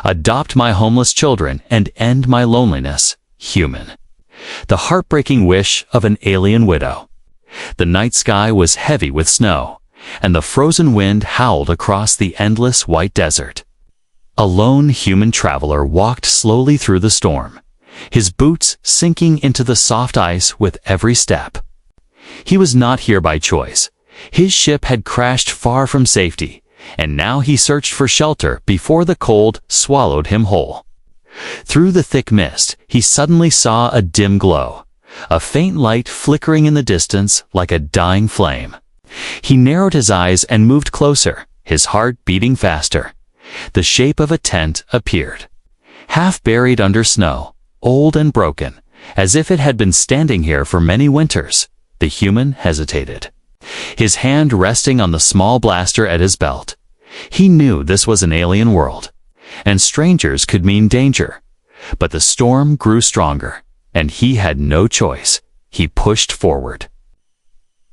Adopt my homeless children and end my loneliness, human. The heartbreaking wish of an alien widow. The night sky was heavy with snow, and the frozen wind howled across the endless white desert. A lone human traveler walked slowly through the storm, his boots sinking into the soft ice with every step. He was not here by choice. His ship had crashed far from safety, and now he searched for shelter before the cold swallowed him whole. Through the thick mist, he suddenly saw a dim glow, a faint light flickering in the distance like a dying flame. He narrowed his eyes and moved closer, his heart beating faster. The shape of a tent appeared, half buried under snow, old and broken, as if it had been standing here for many winters. The human hesitated, his hand resting on the small blaster at his belt. He knew this was an alien world, and strangers could mean danger. But the storm grew stronger, and he had no choice. He pushed forward,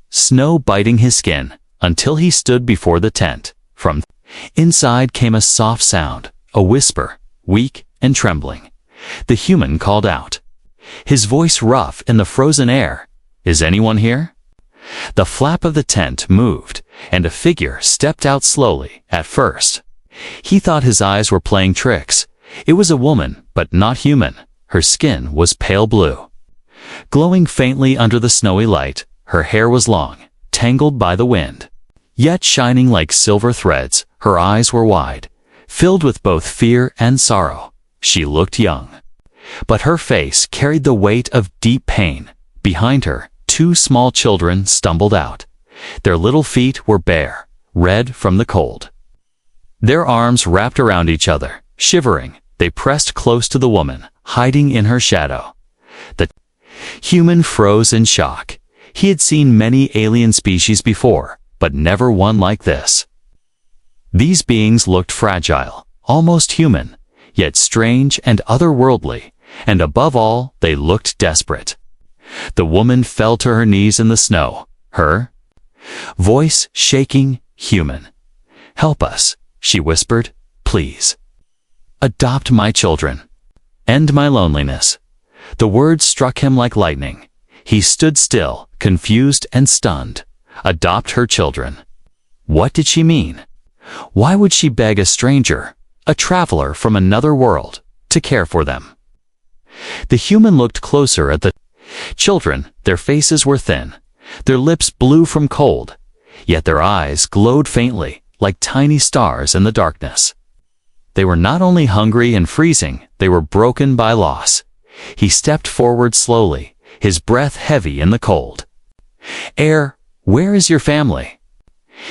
snow biting his skin, until he stood before the tent. From inside came a soft sound, a whisper, weak and trembling. The human called out, his voice rough in the frozen air. "Is anyone here?" The flap of the tent moved, and a figure stepped out slowly. At first, he thought his eyes were playing tricks. It was a woman, but not human. Her skin was pale blue, glowing faintly under the snowy light. Her hair was long, tangled by the wind, yet shining like silver threads. Her eyes were wide, filled with both fear and sorrow. She looked young, but her face carried the weight of deep pain. Behind her, two small children stumbled out. Their little feet were bare, red from the cold. Their arms wrapped around each other. Shivering, they pressed close to the woman, hiding in her shadow. The human froze in shock. He had seen many alien species before, but never one like this. These beings looked fragile, almost human, yet strange and otherworldly, and above all, they looked desperate. The woman fell to her knees in the snow, her voice shaking. "Human, help us," she whispered. "Please. Adopt my children. End my loneliness." The words struck him like lightning. He stood still, confused and stunned. Adopt her children. What did she mean? Why would she beg a stranger, a traveler from another world, to care for them? The human looked closer at the children. Their faces were thin, their lips blue from cold, yet their eyes glowed faintly, like tiny stars in the darkness. They were not only hungry and freezing, they were broken by loss. He stepped forward slowly, his breath heavy in the cold. Where is your family?"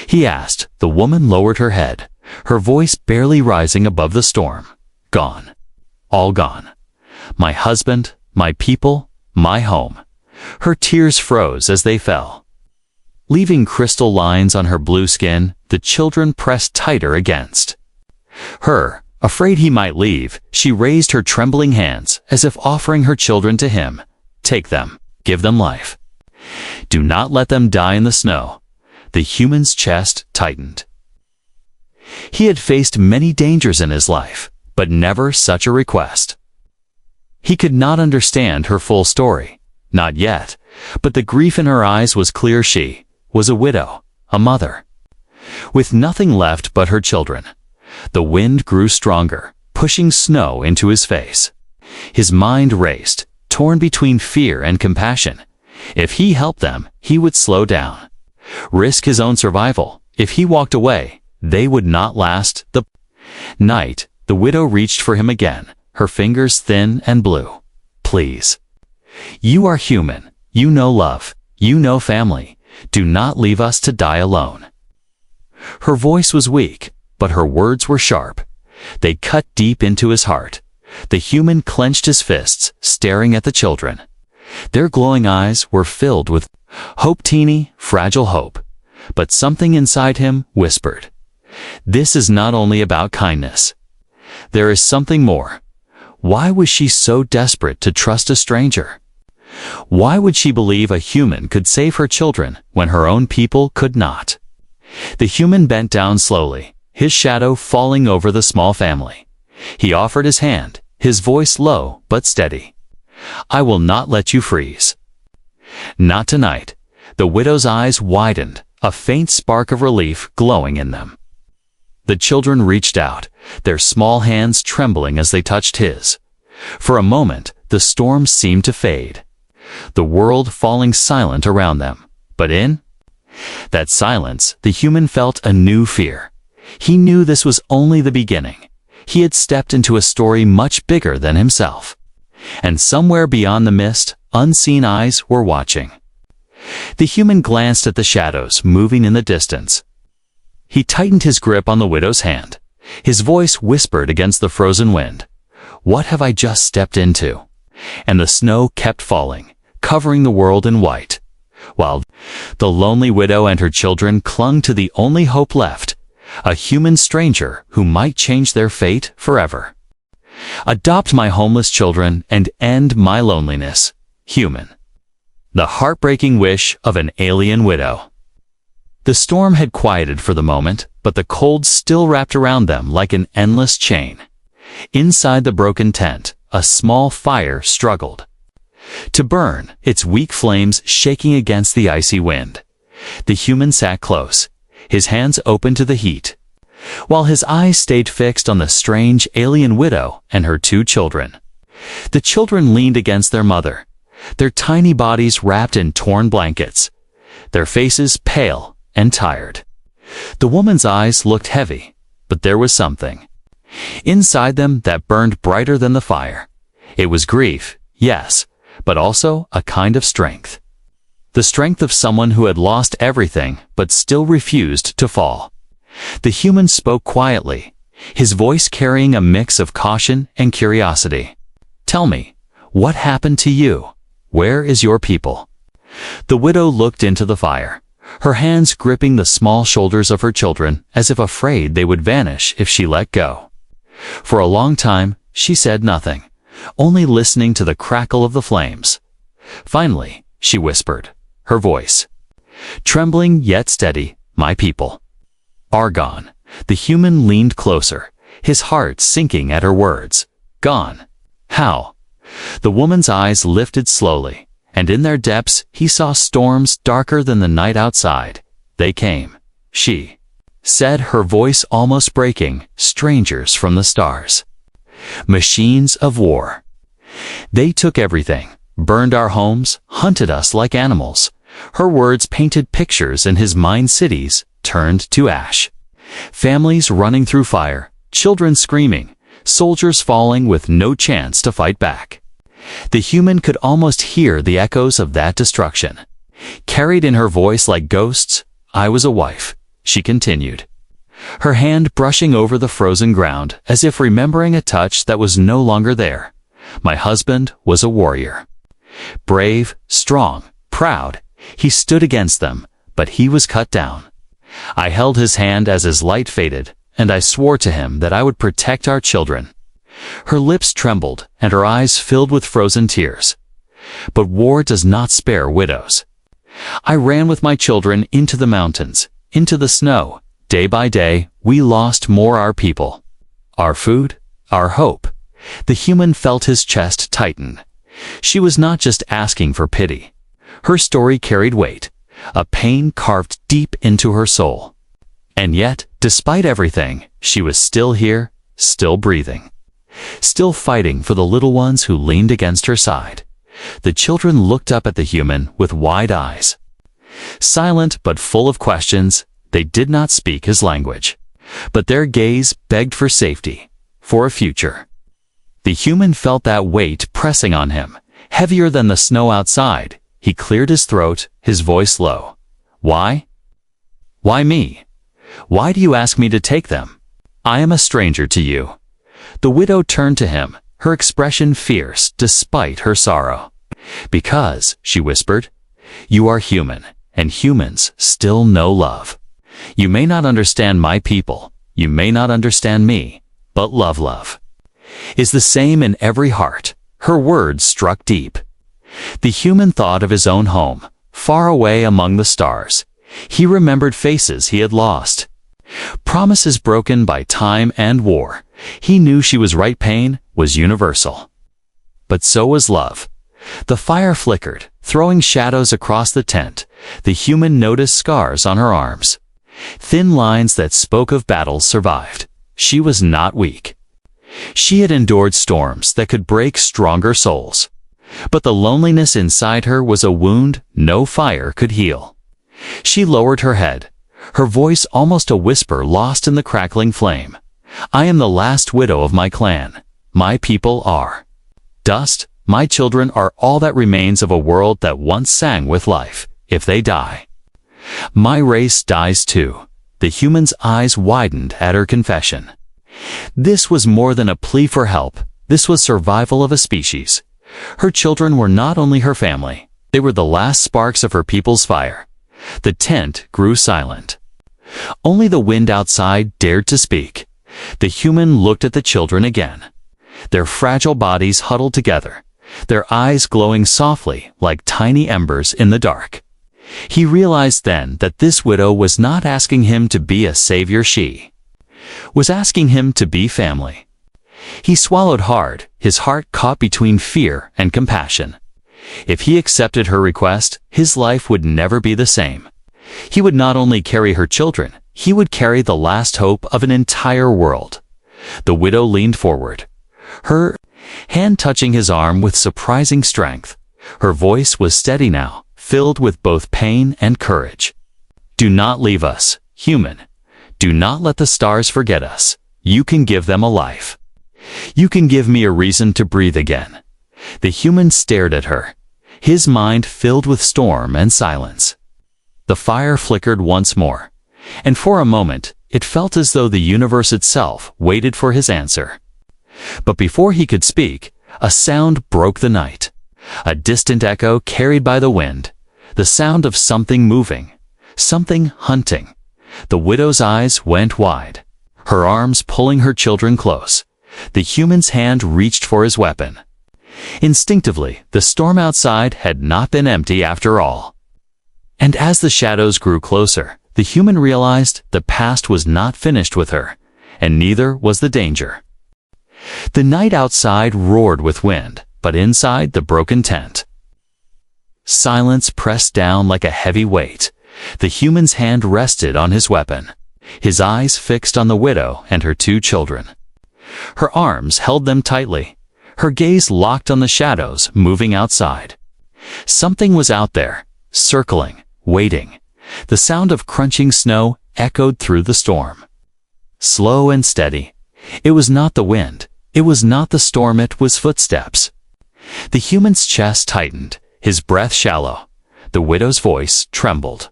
he asked. The woman lowered her head, her voice barely rising above the storm. "Gone. All gone. My husband, my people, my home." Her tears froze as they fell, leaving crystal lines on her blue skin. The children pressed tighter against her. Afraid he might leave, she raised her trembling hands as if offering her children to him. "Take them. Give them life. Do not let them die in the snow." The human's chest tightened. He had faced many dangers in his life, but never such a request. He could not understand her full story, not yet, but the grief in her eyes was clear. She was a widow, a mother, with nothing left but her children. The wind grew stronger, pushing snow into his face. His mind raced, torn between fear and compassion. If he helped them, he would slow down, risk his own survival. If he walked away, they would not last the night. The widow reached for him again, her fingers thin and blue. "Please. You are human. You know love. You know family. Do not leave us to die alone." Her voice was weak, but her words were sharp. They cut deep into his heart. The human clenched his fists, staring at the children. Their glowing eyes were filled with hope, teeny, fragile hope. But something inside him whispered, "This is not only about kindness. There is something more." Why was she so desperate to trust a stranger? Why would she believe a human could save her children when her own people could not? The human bent down slowly, his shadow falling over the small family. He offered his hand, his voice low but steady. "I will not let you freeze." "Not tonight." The widow's eyes widened, a faint spark of relief glowing in them. The children reached out, their small hands trembling as they touched his. For a moment, the storm seemed to fade, the world falling silent around them. But in that silence, the human felt a new fear. He knew this was only the beginning. He had stepped into a story much bigger than himself. And somewhere beyond the mist, unseen eyes were watching. The human glanced at the shadows moving in the distance. He tightened his grip on the widow's hand. His voice whispered against the frozen wind. "What have I just stepped into?" And the snow kept falling, covering the world in white, while the lonely widow and her children clung to the only hope left, a human stranger who might change their fate forever. Adopt my homeless children and end my loneliness. Human. The heartbreaking wish of an alien widow. The storm had quieted for the moment, but the cold still wrapped around them like an endless chain. Inside the broken tent, a small fire struggled to burn, its weak flames shaking against the icy wind. The human sat close, his hands open to the heat, while his eyes stayed fixed on the strange alien widow and her two children. The children leaned against their mother, their tiny bodies wrapped in torn blankets, their faces pale and tired. The woman's eyes looked heavy, but there was something inside them that burned brighter than the fire. It was grief, yes, but also a kind of strength. The strength of someone who had lost everything but still refused to fall. The human spoke quietly, his voice carrying a mix of caution and curiosity. "Tell me, what happened to you? Where is your people?" The widow looked into the fire, her hands gripping the small shoulders of her children as if afraid they would vanish if she let go. For a long time, she said nothing, only listening to the crackle of the flames. Finally, she whispered, her voice trembling yet steady, "My people are gone." The human leaned closer, his heart sinking at her words. "Gone? How?" The woman's eyes lifted slowly, and in their depths he saw storms darker than the night outside. "They came," she said, her voice almost breaking, "strangers from the stars. Machines of war. They took everything, burned our homes, hunted us like animals." Her words painted pictures in his mind, cities turned to ash, families running through fire, children screaming, soldiers falling with no chance to fight back. The human could almost hear the echoes of that destruction, carried in her voice like ghosts. "I was a wife," she continued, her hand brushing over the frozen ground as if remembering a touch that was no longer there. "My husband was a warrior. Brave, strong, proud. He stood against them, but he was cut down. I held his hand as his light faded, and I swore to him that I would protect our children." Her lips trembled, and her eyes filled with frozen tears. "But war does not spare widows. I ran with my children into the mountains, into the snow. Day by day, we lost more our people, our food, our hope." The human felt his chest tighten. She was not just asking for pity. Her story carried weight, a pain carved deep into her soul. And yet, despite everything, she was still here, still breathing, still fighting for the little ones who leaned against her side. The children looked up at the human with wide eyes. Silent but full of questions, they did not speak his language, but their gaze begged for safety, for a future. The human felt that weight pressing on him, heavier than the snow outside. He cleared his throat, his voice low. "Why? Why me? Why do you ask me to take them? I am a stranger to you." The widow turned to him, her expression fierce despite her sorrow. "Because," she whispered, "you are human, and humans still know love. You may not understand my people, you may not understand me, but love is the same in every heart." Her words struck deep. The human thought of his own home, far away among the stars. He remembered faces he had lost, Promises broken by time and war. He knew she was right. Pain was universal. But so was love. The fire flickered, throwing shadows across the tent. The human noticed scars on her arms. Thin lines that spoke of battles survived. She was not weak. She had endured storms that could break stronger souls. But the loneliness inside her was a wound no fire could heal. She lowered her head, her voice almost a whisper lost in the crackling flame. I am the last widow of my clan. My people are dust. My children are all that remains of a world that once sang with life. If they die, my race dies too. The human's eyes widened at her confession. This was more than a plea for help. This was survival of a species. Her children were not only her family, they were the last sparks of her people's fire. The tent grew silent. Only the wind outside dared to speak. The human looked at the children again. Their fragile bodies huddled together, their eyes glowing softly like tiny embers in the dark. He realized then that this widow was not asking him to be a savior. She was asking him to be family. He swallowed hard, his heart caught between fear and compassion. If he accepted her request, his life would never be the same. He would not only carry her children, he would carry the last hope of an entire world. The widow leaned forward, her hand touching his arm with surprising strength. Her voice was steady now, filled with both pain and courage. Do not leave us, human. Do not let the stars forget us. You can give them a life. You can give me a reason to breathe again. The human stared at her, his mind filled with storm and silence. The fire flickered once more, and for a moment it felt as though the universe itself waited for his answer. But before he could speak, a sound broke the night. A distant echo carried by the wind, the sound of something moving, something hunting. The widow's eyes went wide, her arms pulling her children close. The human's hand reached for his weapon. Instinctively, the storm outside had not been empty after all. And as the shadows grew closer, the human realized the past was not finished with her, and neither was the danger. The night outside roared with wind, but inside the broken tent, silence pressed down like a heavy weight. The human's hand rested on his weapon, his eyes fixed on the widow and her two children. Her arms held them tightly, her gaze locked on the shadows moving outside. Something was out there, circling, waiting. The sound of crunching snow echoed through the storm. Slow and steady. It was not the wind. It was not the storm. It was footsteps. The human's chest tightened, his breath shallow. The widow's voice trembled.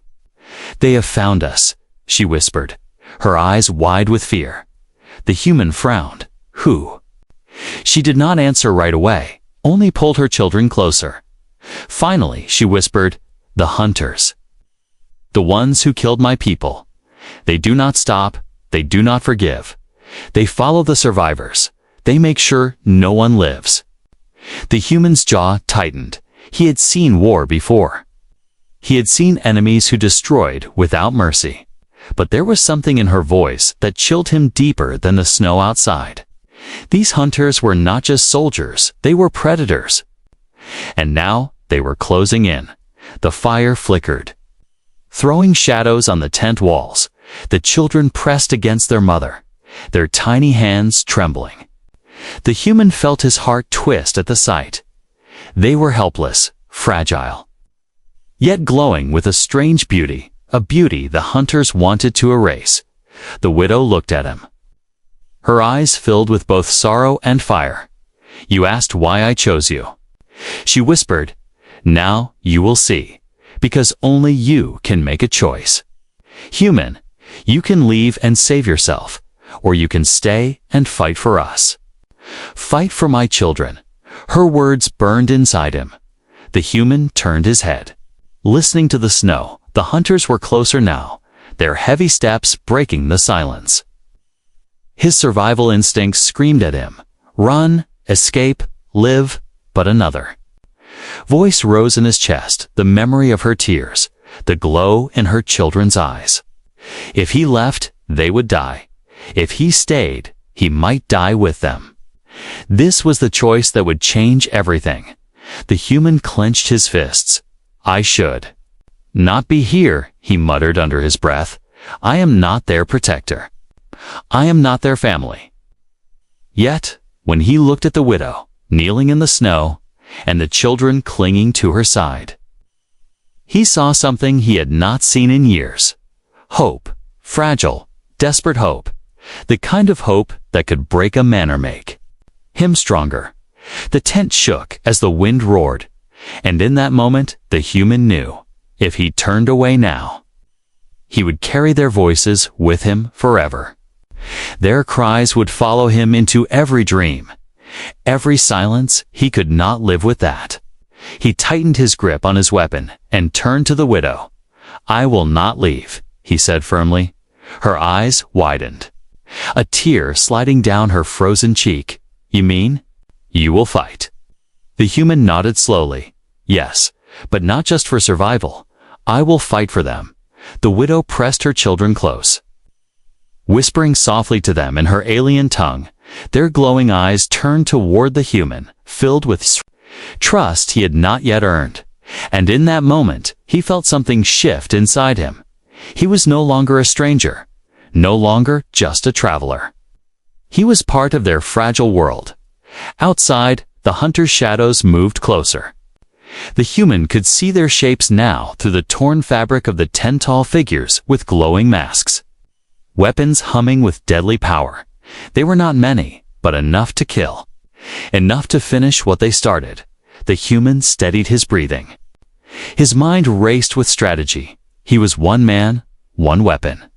They have found us, she whispered, her eyes wide with fear. The human frowned. Who? She did not answer right away, only pulled her children closer. Finally, she whispered, the hunters. The ones who killed my people. They do not stop, they do not forgive. They follow the survivors. They make sure no one lives. The human's jaw tightened. He had seen war before. He had seen enemies who destroyed without mercy. But there was something in her voice that chilled him deeper than the snow outside. These hunters were not just soldiers, they were predators. And now they were closing in. The fire flickered, throwing shadows on the tent walls. The children pressed against their mother, their tiny hands trembling. The human felt his heart twist at the sight. They were helpless, fragile, yet glowing with a strange beauty, a beauty the hunters wanted to erase. The widow looked at him, her eyes filled with both sorrow and fire. You asked why I chose you. She whispered, now you will see, because only you can make a choice. Human, you can leave and save yourself, or you can stay and fight for us. Fight for my children. Her words burned inside him. The human turned his head, listening to the snow. The hunters were closer now, their heavy steps breaking the silence. His survival instincts screamed at him. Run, escape, live, but another voice rose in his chest, the memory of her tears, the glow in her children's eyes. If he left, they would die. If he stayed, he might die with them. This was the choice that would change everything. The human clenched his fists. I should not be here, he muttered under his breath. I am not their protector. I am not their family. Yet, when he looked at the widow, kneeling in the snow, and the children clinging to her side, he saw something he had not seen in years. Hope. Fragile, desperate hope. The kind of hope that could break a man or make him stronger. The tent shook as the wind roared, and in that moment the human knew, if he turned away now, he would carry their voices with him forever. Their cries would follow him into every dream. Every silence, he could not live with that. He tightened his grip on his weapon and turned to the widow. I will not leave, he said firmly. Her eyes widened, a tear sliding down her frozen cheek. You mean? You will fight. The human nodded slowly. Yes, but not just for survival. I will fight for them. The widow pressed her children close, whispering softly to them in her alien tongue. Their glowing eyes turned toward the human, filled with trust he had not yet earned. And in that moment, he felt something shift inside him. He was no longer a stranger, no longer just a traveler. He was part of their fragile world. Outside, the hunter's shadows moved closer. The human could see their shapes now through the torn fabric of the 10 tall figures with glowing masks. Weapons humming with deadly power. They were not many, but enough to kill. Enough to finish what they started. The human steadied his breathing. His mind raced with strategy. He was one man, one weapon.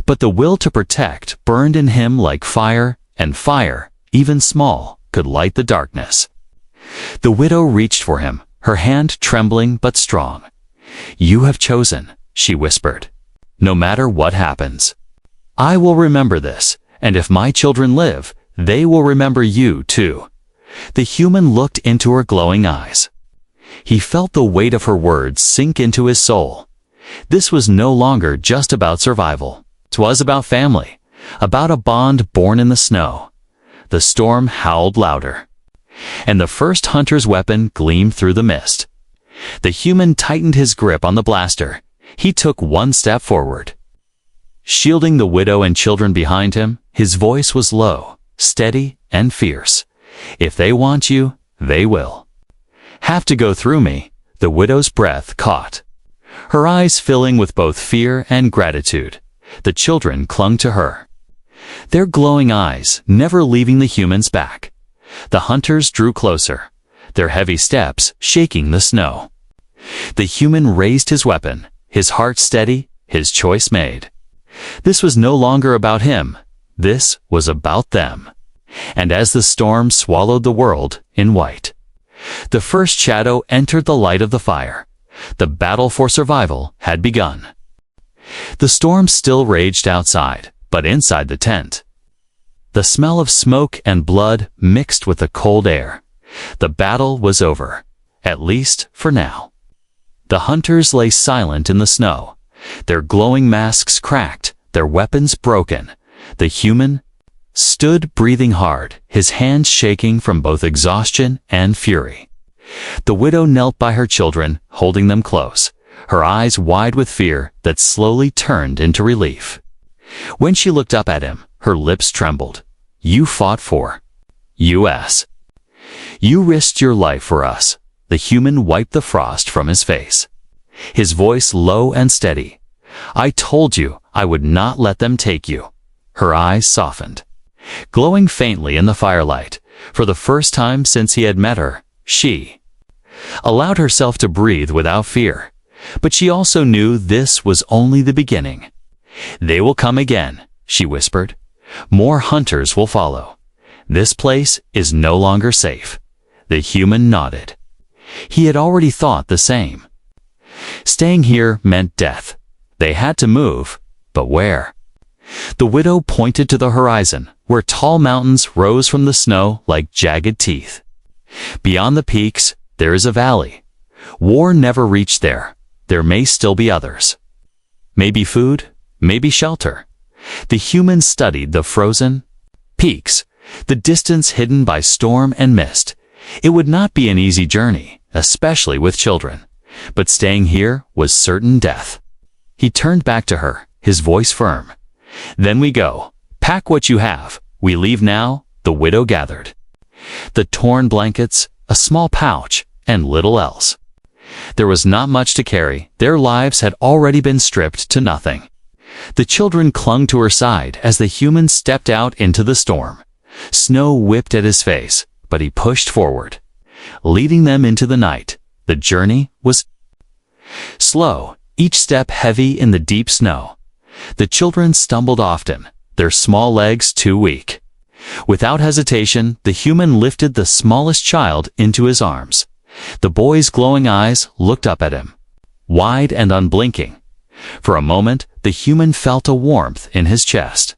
But the will to protect burned in him like fire, and fire, even small, could light the darkness. The widow reached for him, her hand trembling but strong. You have chosen, she whispered. No matter what happens, I will remember this, and if my children live, they will remember you too. The human looked into her glowing eyes. He felt the weight of her words sink into his soul. This was no longer just about survival. 'Twas about family, about a bond born in the snow. The storm howled louder, and the first hunter's weapon gleamed through the mist. The human tightened his grip on the blaster. He took one step forward, shielding the widow and children behind him. His voice was low, steady, and fierce. If they want you, they will have to go through me. The widow's breath caught, her eyes filling with both fear and gratitude. The children clung to her, their glowing eyes never leaving the human's back. The hunters drew closer, their heavy steps shaking the snow. The human raised his weapon, his heart steady, his choice made. This was no longer about him. This was about them. And as the storm swallowed the world in white, the first shadow entered the light of the fire. The battle for survival had begun. The storm still raged outside, but inside the tent, the smell of smoke and blood mixed with the cold air. The battle was over, at least for now. The hunters lay silent in the snow, their glowing masks cracked, their weapons broken. The human stood breathing hard, his hands shaking from both exhaustion and fury. The widow knelt by her children, holding them close, her eyes wide with fear that slowly turned into relief. When she looked up at him, her lips trembled. You fought for us. You risked your life for us. The human wiped the frost from his face, his voice low and steady. I told you I would not let them take you. Her eyes softened, glowing faintly in the firelight. For the first time since he had met her, she allowed herself to breathe without fear. But she also knew this was only the beginning. They will come again, she whispered. More hunters will follow. This place is no longer safe. The human nodded. He had already thought the same. Staying here meant death. They had to move, but where? The widow pointed to the horizon, where tall mountains rose from the snow like jagged teeth. Beyond the peaks, there is a valley. War never reached there. There may still be others. Maybe food, maybe shelter. The humans studied the frozen peaks, the distance hidden by storm and mist. It would not be an easy journey, especially with children, but staying here was certain death. He turned back to her, his voice firm. "Then we go. Pack what you have. We leave now," the widow gathered. The torn blankets, a small pouch, and little else. There was not much to carry. Their lives had already been stripped to nothing. The children clung to her side as the human stepped out into the storm. Snow whipped at his face, but he pushed forward, leading them into the night. The journey was slow, each step heavy in the deep snow. The children stumbled often, their small legs too weak. Without hesitation, the human lifted the smallest child into his arms. The boy's glowing eyes looked up at him, wide and unblinking. For a moment, the human felt a warmth in his chest.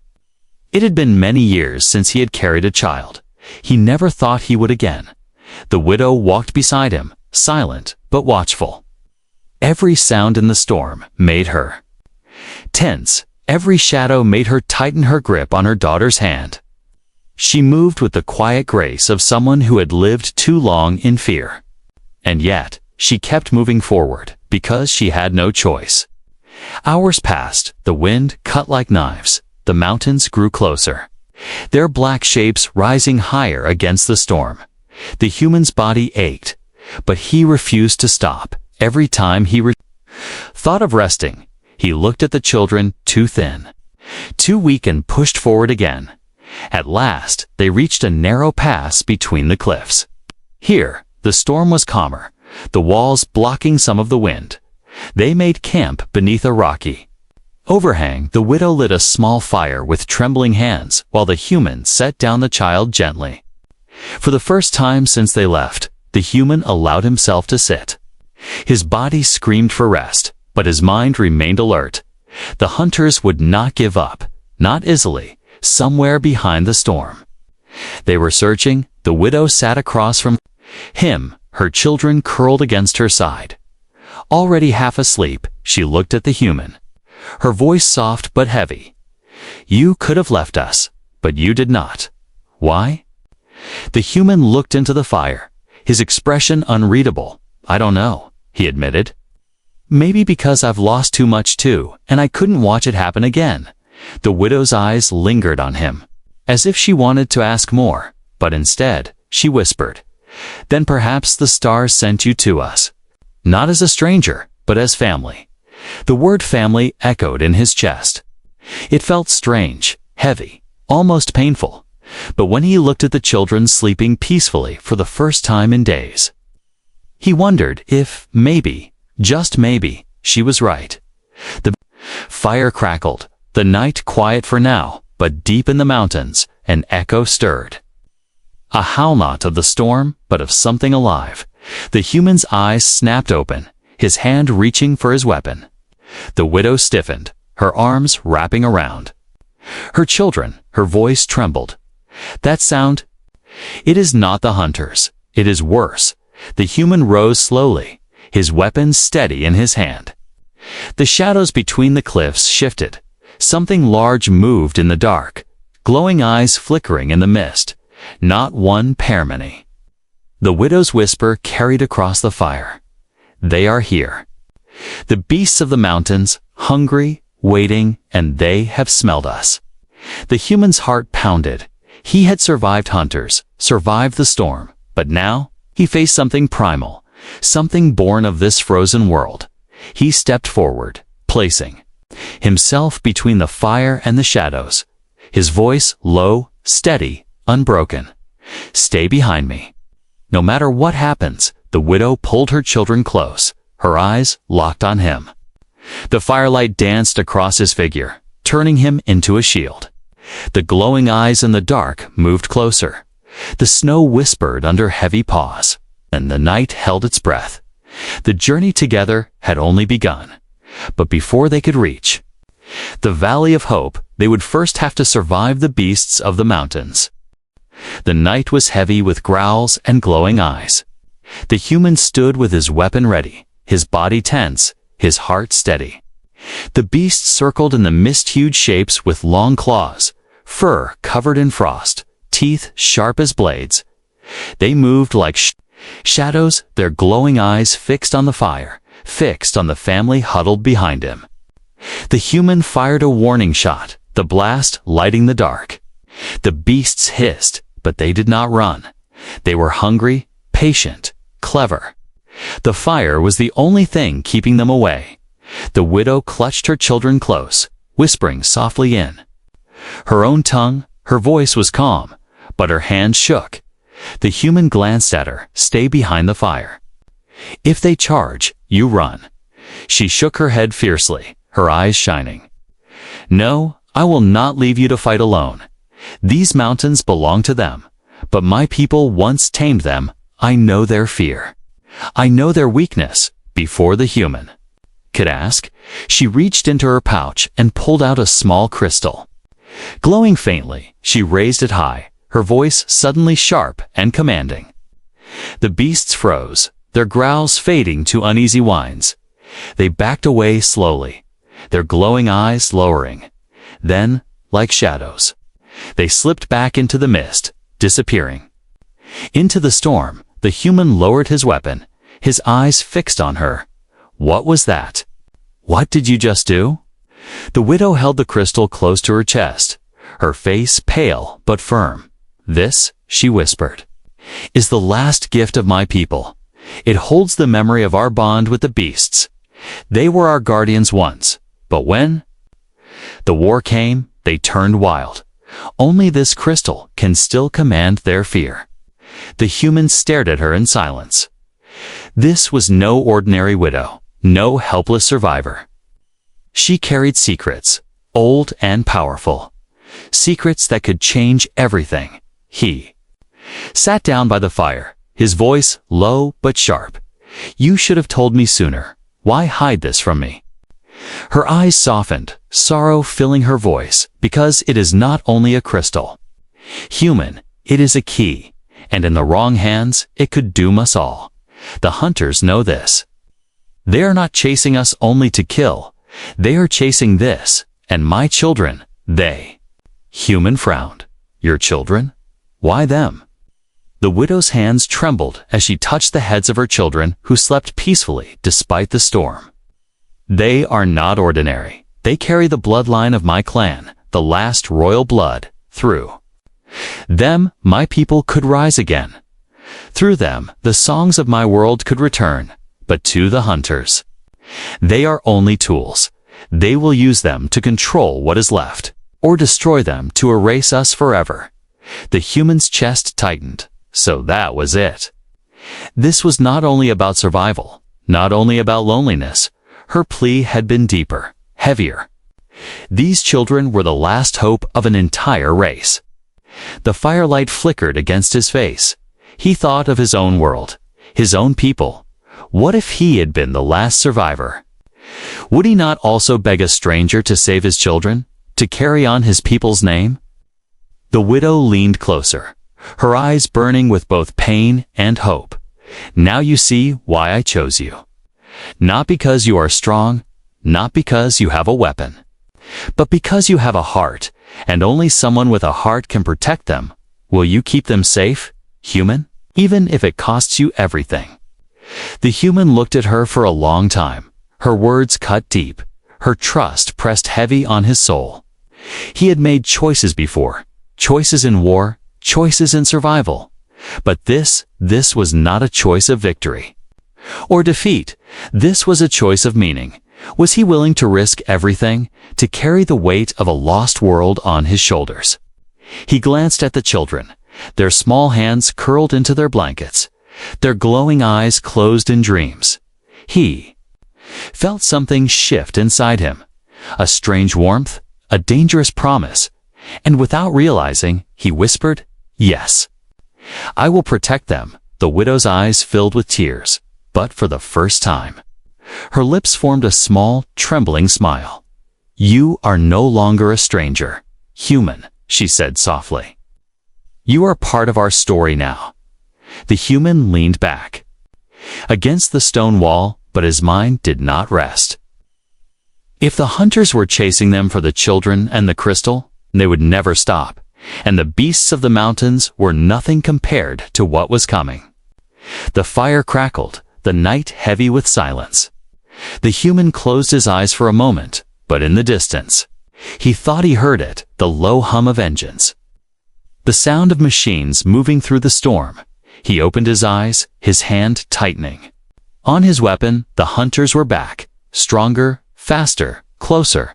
It had been many years since he had carried a child. He never thought he would again. The widow walked beside him, silent but watchful. Every sound in the storm made her tense. Every shadow made her tighten her grip on her daughter's hand. She moved with the quiet grace of someone who had lived too long in fear. And yet, she kept moving forward, because she had no choice. Hours passed, the wind cut like knives, the mountains grew closer, their black shapes rising higher against the storm. The human's body ached, but he refused to stop. Every time he thought of resting, he looked at the children, too thin, too weak, and pushed forward again. At last, they reached a narrow pass between the cliffs. Here, the storm was calmer, the walls blocking some of the wind. They made camp beneath a rocky overhang. The widow lit a small fire with trembling hands, while the human set down the child gently. For the first time since they left, the human allowed himself to sit. His body screamed for rest, but his mind remained alert. The hunters would not give up, not easily, somewhere behind the storm. They were searching. The widow sat across from him, her children curled against her side. Already half asleep, she looked at the human, her voice soft but heavy. "You could have left us, but you did not. Why?" The human looked into the fire, his expression unreadable. "I don't know," he admitted. "Maybe because I've lost too much too, and I couldn't watch it happen again." The widow's eyes lingered on him, as if she wanted to ask more, but instead, she whispered, "Then perhaps the stars sent you to us. Not as a stranger, but as family." The word family echoed in his chest. It felt strange, heavy, almost painful. But when he looked at the children sleeping peacefully for the first time in days, he wondered if, maybe, just maybe, she was right. The fire crackled, the night quiet for now, but deep in the mountains, an echo stirred. A howl not of the storm, but of something alive. The human's eyes snapped open, his hand reaching for his weapon. The widow stiffened, her arms wrapping around her children. Her voice trembled. "That sound? It is not the hunters. It is worse." The human rose slowly, his weapon steady in his hand. The shadows between the cliffs shifted. Something large moved in the dark, glowing eyes flickering in the mist. Not one pair, many. The widow's whisper carried across the fire. "They are here. The beasts of the mountains, hungry, waiting, and they have smelled us." The human's heart pounded. He had survived hunters, survived the storm, but now he faced something primal, something born of this frozen world. He stepped forward, placing himself between the fire and the shadows, his voice low, steady, unbroken. "Stay behind me. No matter what happens." The widow pulled her children close, her eyes locked on him. The firelight danced across his figure, turning him into a shield. The glowing eyes in the dark moved closer. The snow whispered under heavy paws, and the night held its breath. The journey together had only begun. But before they could reach the Valley of Hope, they would first have to survive the beasts of the mountains. The night was heavy with growls and glowing eyes. The human stood with his weapon ready, his body tense, his heart steady. The beasts circled in the mist-hued shapes with long claws, fur covered in frost, teeth sharp as blades. They moved like shadows, their glowing eyes fixed on the fire, fixed on the family huddled behind him. The human fired a warning shot, the blast lighting the dark. The beasts hissed, but they did not run. They were hungry, patient, clever. The fire was the only thing keeping them away. The widow clutched her children close, whispering softly in. Her own tongue, her voice was calm, but her hands shook. The human glanced at her, stay behind the fire. If they charge, you run. She shook her head fiercely, her eyes shining. No, I will not leave you to fight alone. These mountains belong to them, but my people once tamed them. I know their fear. I know their weakness before the human could ask. She reached into her pouch and pulled out a small crystal. Glowing faintly, she raised it high, her voice suddenly sharp and commanding. The beasts froze, their growls fading to uneasy whines. They backed away slowly, their glowing eyes lowering. Then, like shadows, they slipped back into the mist, disappearing. Into the storm, the human lowered his weapon, his eyes fixed on her. What was that? What did you just do? The widow held the crystal close to her chest, her face pale but firm. This, she whispered, is the last gift of my people. It holds the memory of our bond with the beasts. They were our guardians once, but when the war came, they turned wild. Only this crystal can still command their fear. The human stared at her in silence. This was no ordinary widow, no helpless survivor. She carried secrets, old and powerful. Secrets that could change everything. He sat down by the fire, his voice low but sharp. You should have told me sooner. Why hide this from me? Her eyes softened, sorrow filling her voice, because it is not only a crystal. Human, it is a key, and in the wrong hands, it could doom us all. The hunters know this. They are not chasing us only to kill. They are chasing this, and my children, they. Human frowned. Your children? Why them? The widow's hands trembled as she touched the heads of her children who slept peacefully despite the storm. They are not ordinary. They carry the bloodline of my clan, the last royal blood, through them my people could rise again. Through them the songs of my world could return, but to the hunters, they are only tools. They will use them to control what is left, or destroy them to erase us forever. The human's chest tightened, so that was it. This was not only about survival, not only about loneliness. Her plea had been deeper, heavier. These children were the last hope of an entire race. The firelight flickered against his face. He thought of his own world, his own people. What if he had been the last survivor? Would he not also beg a stranger to save his children, to carry on his people's name? The widow leaned closer, her eyes burning with both pain and hope. Now you see why I chose you. Not because you are strong, not because you have a weapon, but because you have a heart, and only someone with a heart can protect them. Will you keep them safe, human, even if it costs you everything? The human looked at her for a long time. Her words cut deep. Her trust pressed heavy on his soul. He had made choices before, choices in war, choices in survival. But this was not a choice of victory or defeat. This was a choice of meaning. Was he willing to risk everything, to carry the weight of a lost world on his shoulders? He glanced at the children, their small hands curled into their blankets, their glowing eyes closed in dreams. He felt something shift inside him, a strange warmth, a dangerous promise, and without realizing, he whispered, "Yes, I will protect them." The widow's eyes filled with tears, but for the first time, her lips formed a small, trembling smile. "You are no longer a stranger, human," she said softly. "You are part of our story now." The human leaned back against the stone wall, but his mind did not rest. If the hunters were chasing them for the children and the crystal, they would never stop, and the beasts of the mountains were nothing compared to what was coming. The fire crackled, the night heavy with silence. The human closed his eyes for a moment, but in the distance, he thought he heard it, the low hum of engines. The sound of machines moving through the storm. He opened his eyes, his hand tightening. On his weapon, the hunters were back, stronger, faster, closer,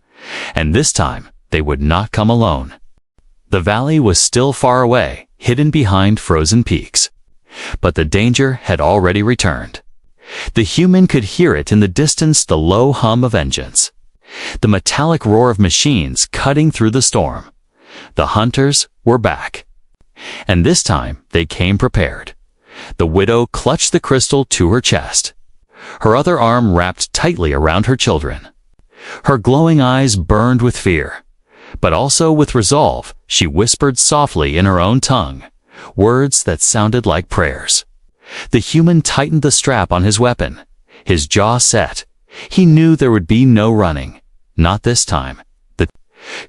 and this time they would not come alone. The valley was still far away, hidden behind frozen peaks. But the danger had already returned. The human could hear it in the distance, the low hum of engines, the metallic roar of machines cutting through the storm. The hunters were back. And this time they came prepared. The widow clutched the crystal to her chest, her other arm wrapped tightly around her children. Her glowing eyes burned with fear, but also with resolve. She whispered softly in her own tongue, words that sounded like prayers. The human tightened the strap on his weapon, his jaw set. He knew there would be no running, not this time. The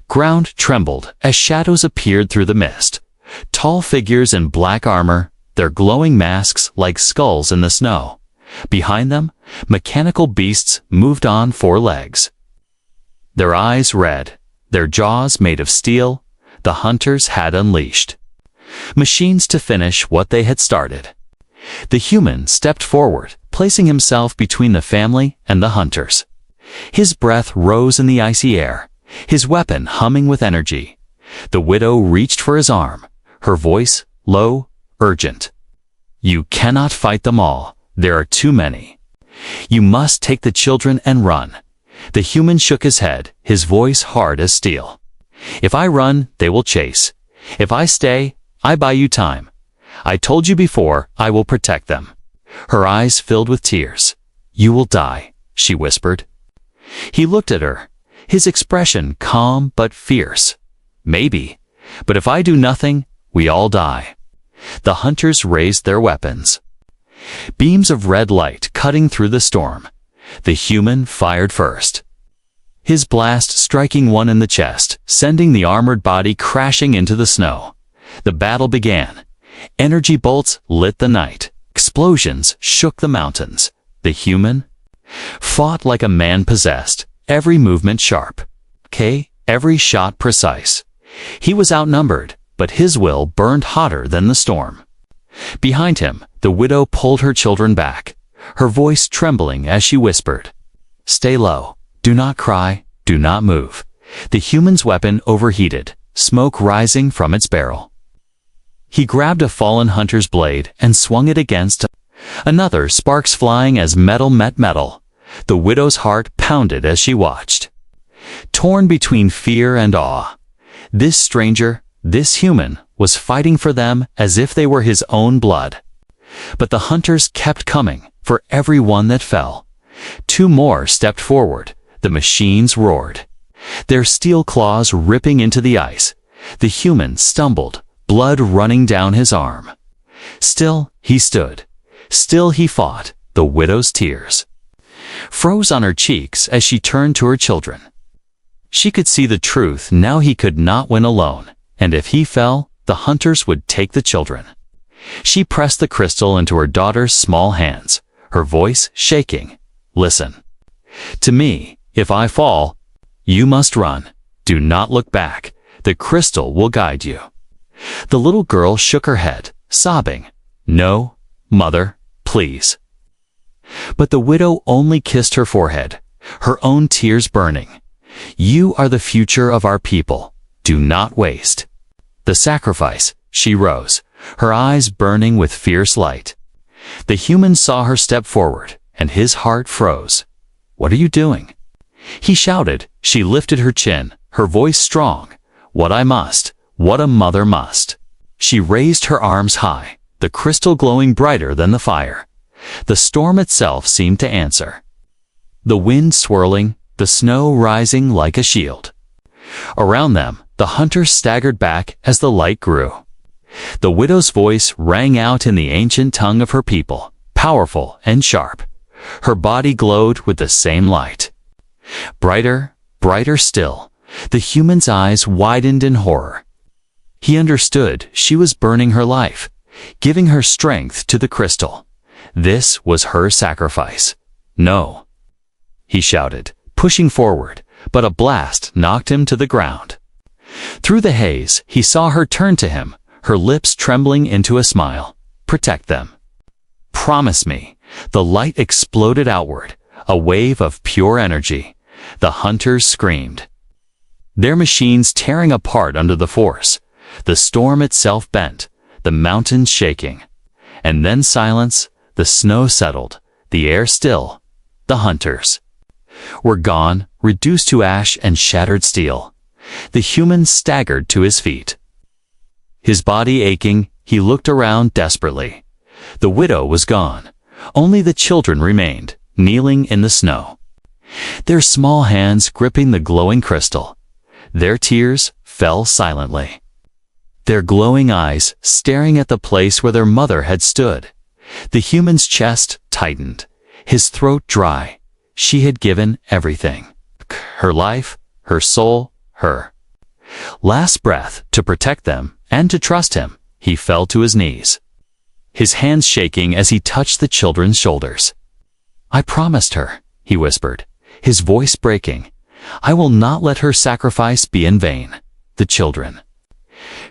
ground trembled as shadows appeared through the mist. Tall figures in black armor, their glowing masks like skulls in the snow. Behind them, mechanical beasts moved on four legs. Their eyes red, their jaws made of steel. The hunters had unleashed machines to finish what they had started. The human stepped forward, placing himself between the family and the hunters. His breath rose in the icy air, his weapon humming with energy. The widow reached for his arm, her voice low, urgent. "You cannot fight them all. There are too many. You must take the children and run." The human shook his head, his voice hard as steel. "If I run, they will chase. If I stay, I buy you time. I told you before, I will protect them." Her eyes filled with tears. "You will die," she whispered. He looked at her, his expression calm but fierce. "Maybe, but if I do nothing, we all die." The hunters raised their weapons. Beams of red light cutting through the storm. The human fired first, his blast striking one in the chest, sending the armored body crashing into the snow. The battle began. Energy bolts lit the night. Explosions shook the mountains. The human fought like a man possessed, every movement sharp, every shot precise. He was outnumbered, but his will burned hotter than the storm. Behind him, the widow pulled her children back, her voice trembling as she whispered, "Stay low. Do not cry. Do not move." The human's weapon overheated, smoke rising from its barrel. He grabbed a fallen hunter's blade and swung it against another, sparks flying as metal met metal. The widow's heart pounded as she watched. Torn between fear and awe, this stranger, this human, was fighting for them as if they were his own blood. But the hunters kept coming, for every one that fell. Two more stepped forward. The machines roared, their steel claws ripping into the ice. The human stumbled, blood running down his arm. Still he stood. Still he fought. The widow's tears froze on her cheeks as she turned to her children. She could see the truth now. He could not win alone, and if he fell, the hunters would take the children. She pressed the crystal into her daughter's small hands, her voice shaking. "Listen to me. If I fall, you must run. Do not look back. The crystal will guide you." The little girl shook her head, sobbing, "No, mother, please." But the widow only kissed her forehead, her own tears burning. "You are the future of our people. Do not waste the sacrifice." She rose, her eyes burning with fierce light. The human saw her step forward, and his heart froze. "What are you doing?" he shouted. She lifted her chin, her voice strong. "What I must, what a mother must." She raised her arms high, the crystal glowing brighter than the fire. The storm itself seemed to answer. The wind swirling, the snow rising like a shield. Around them, the hunters staggered back as the light grew. The widow's voice rang out in the ancient tongue of her people, powerful and sharp. Her body glowed with the same light. Brighter, brighter still. The human's eyes widened in horror. He understood she was burning her life, giving her strength to the crystal. This was her sacrifice. "No!" he shouted, pushing forward, but a blast knocked him to the ground. Through the haze, he saw her turn to him, her lips trembling into a smile. "Protect them. Promise me." The light exploded outward, a wave of pure energy. The hunters screamed, their machines tearing apart under the force. The storm itself bent, the mountains shaking. And then silence, the snow settled, the air still. The hunters were gone, reduced to ash and shattered steel. The human staggered to his feet. His body aching, he looked around desperately. The widow was gone. Only the children remained, kneeling in the snow, their small hands gripping the glowing crystal. Their tears fell silently, their glowing eyes staring at the place where their mother had stood. The human's chest tightened, his throat dry. She had given everything. Her life, her soul, her last breath to protect them and to trust him. He fell to his knees, his hands shaking as he touched the children's shoulders. "I promised her," he whispered, his voice breaking. "I will not let her sacrifice be in vain." The children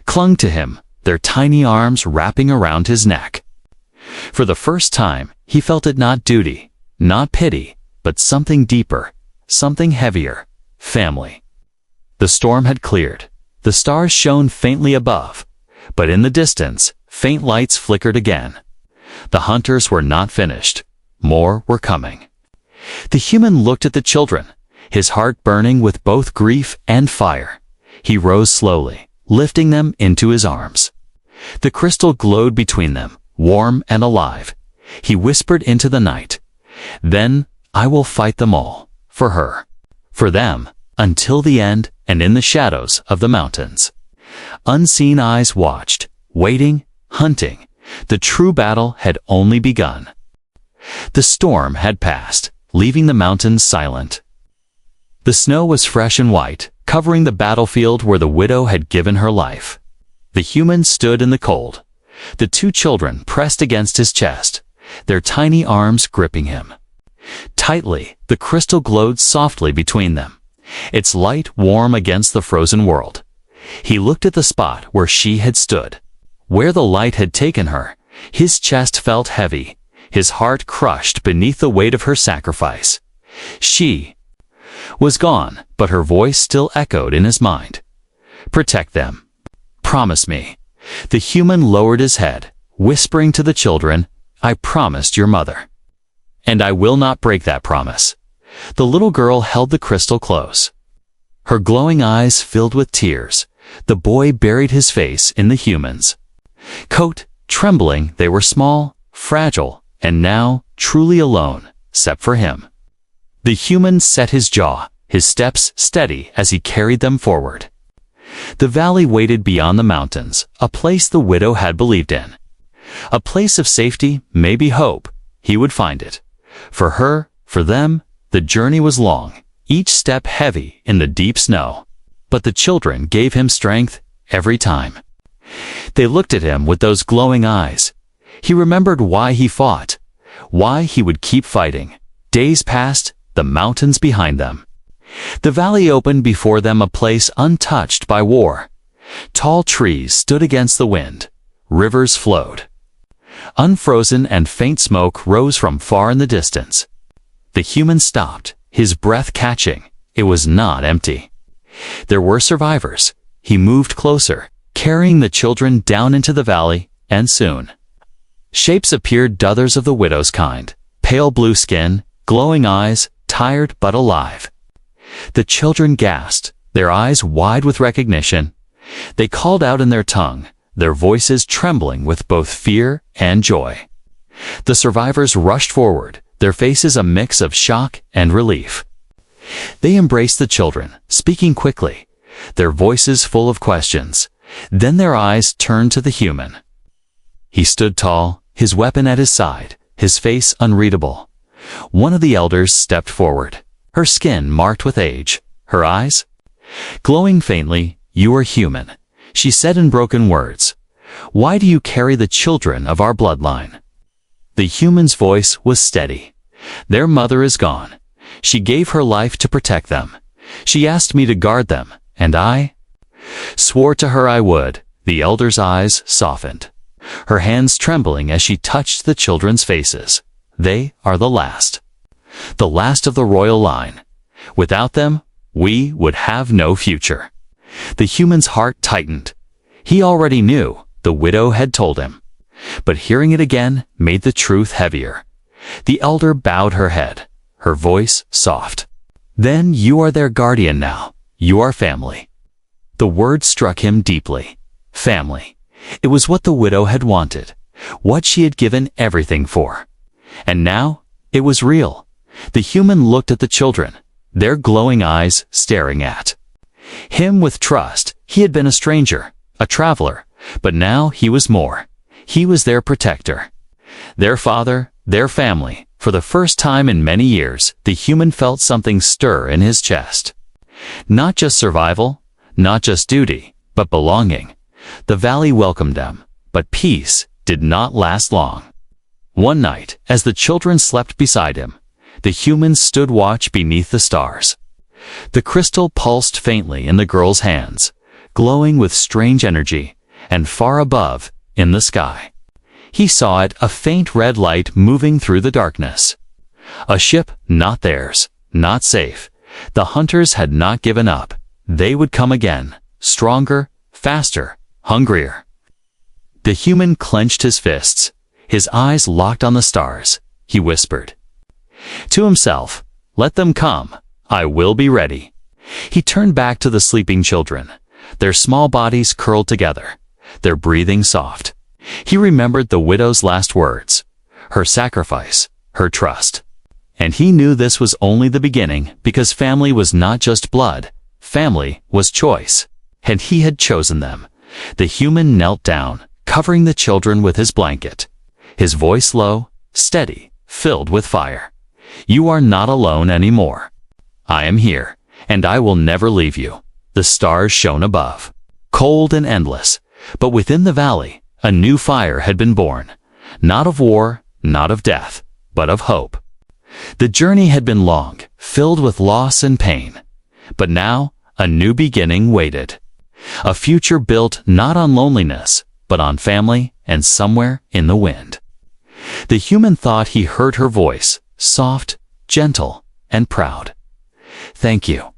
clung to him, their tiny arms wrapping around his neck. For the first time, he felt it not duty, not pity, but something deeper, something heavier: family. The storm had cleared. The stars shone faintly above, but in the distance, faint lights flickered again. The hunters were not finished. More were coming. The human looked at the children, his heart burning with both grief and fire. He rose slowly, lifting them into his arms. The crystal glowed between them, warm and alive. He whispered into the night, "Then I will fight them all, for her, for them, until the end and in the shadows of the mountains." Unseen eyes watched, waiting, hunting. The true battle had only begun. The storm had passed, leaving the mountains silent. The snow was fresh and white, covering the battlefield where the widow had given her life. The human stood in the cold. The two children pressed against his chest, their tiny arms gripping him. Tightly, the crystal glowed softly between them, its light warm against the frozen world. He looked at the spot where she had stood. Where the light had taken her, his chest felt heavy, his heart crushed beneath the weight of her sacrifice. She was gone, but her voice still echoed in his mind. "Protect them. Promise me." The human lowered his head, whispering to the children, "I promised your mother, and I will not break that promise." The little girl held the crystal close, her glowing eyes filled with tears. The boy buried his face in the human's coat, trembling. They were small, fragile, and now truly alone, except for him. The human set his jaw, his steps steady as he carried them forward. The valley waited beyond the mountains, a place the widow had believed in. A place of safety, maybe hope. He would find it. For her, for them, the journey was long, each step heavy in the deep snow. But the children gave him strength every time. They looked at him with those glowing eyes. He remembered why he fought, why he would keep fighting. Days passed, the mountains behind them. The valley opened before them, a place untouched by war. Tall trees stood against the wind. Rivers flowed, unfrozen, and faint smoke rose from far in the distance. The human stopped, his breath catching. It was not empty. There were survivors. He moved closer, carrying the children down into the valley, and soon shapes appeared, others of the widow's kind, pale blue skin, glowing eyes, tired but alive. The children gasped, their eyes wide with recognition. They called out in their tongue, their voices trembling with both fear and joy. The survivors rushed forward, their faces a mix of shock and relief. They embraced the children, speaking quickly, their voices full of questions. Then their eyes turned to the human. He stood tall, his weapon at his side, his face unreadable. One of the elders stepped forward, her skin marked with age, her eyes? Glowing faintly, "You are human," she said in broken words. "Why do you carry the children of our bloodline?" The human's voice was steady. "Their mother is gone. She gave her life to protect them. She asked me to guard them, and I swore to her I would." The elder's eyes softened, her hands trembling as she touched the children's faces. "They are the last of the royal line. Without them, we would have no future." The human's heart tightened. He already knew, the widow had told him. But hearing it again made the truth heavier. The elder bowed her head, her voice soft. "Then you are their guardian now. You are family." The word struck him deeply. Family. It was what the widow had wanted, what she had given everything for. And now, it was real. The human looked at the children, their glowing eyes staring at him with trust. He had been a stranger, a traveler, but now he was more. He was their protector, their father, their family. For the first time in many years, the human felt something stir in his chest. Not just survival, not just duty, but belonging. The valley welcomed them, but peace did not last long. One night, as the children slept beside him, the human stood watch beneath the stars. The crystal pulsed faintly in the girl's hands, glowing with strange energy, and far above, in the sky, he saw it, a faint red light moving through the darkness. A ship, not theirs, not safe. The hunters had not given up. They would come again, stronger, faster, hungrier. The human clenched his fists, his eyes locked on the stars. He whispered to himself, "Let them come. I will be ready." He turned back to the sleeping children, their small bodies curled together, their breathing soft. He remembered the widow's last words, her sacrifice, her trust. And he knew this was only the beginning, because family was not just blood, family was choice. And he had chosen them. The human knelt down, covering the children with his blanket, his voice low, steady, filled with fire. "You are not alone anymore. I am here, and I will never leave you." The stars shone above, cold and endless, but within the valley, a new fire had been born, not of war, not of death, but of hope. The journey had been long, filled with loss and pain, but now a new beginning waited. A future built not on loneliness, but on family and somewhere in the wind. The human thought he heard her voice, soft, gentle, and proud. "Thank you.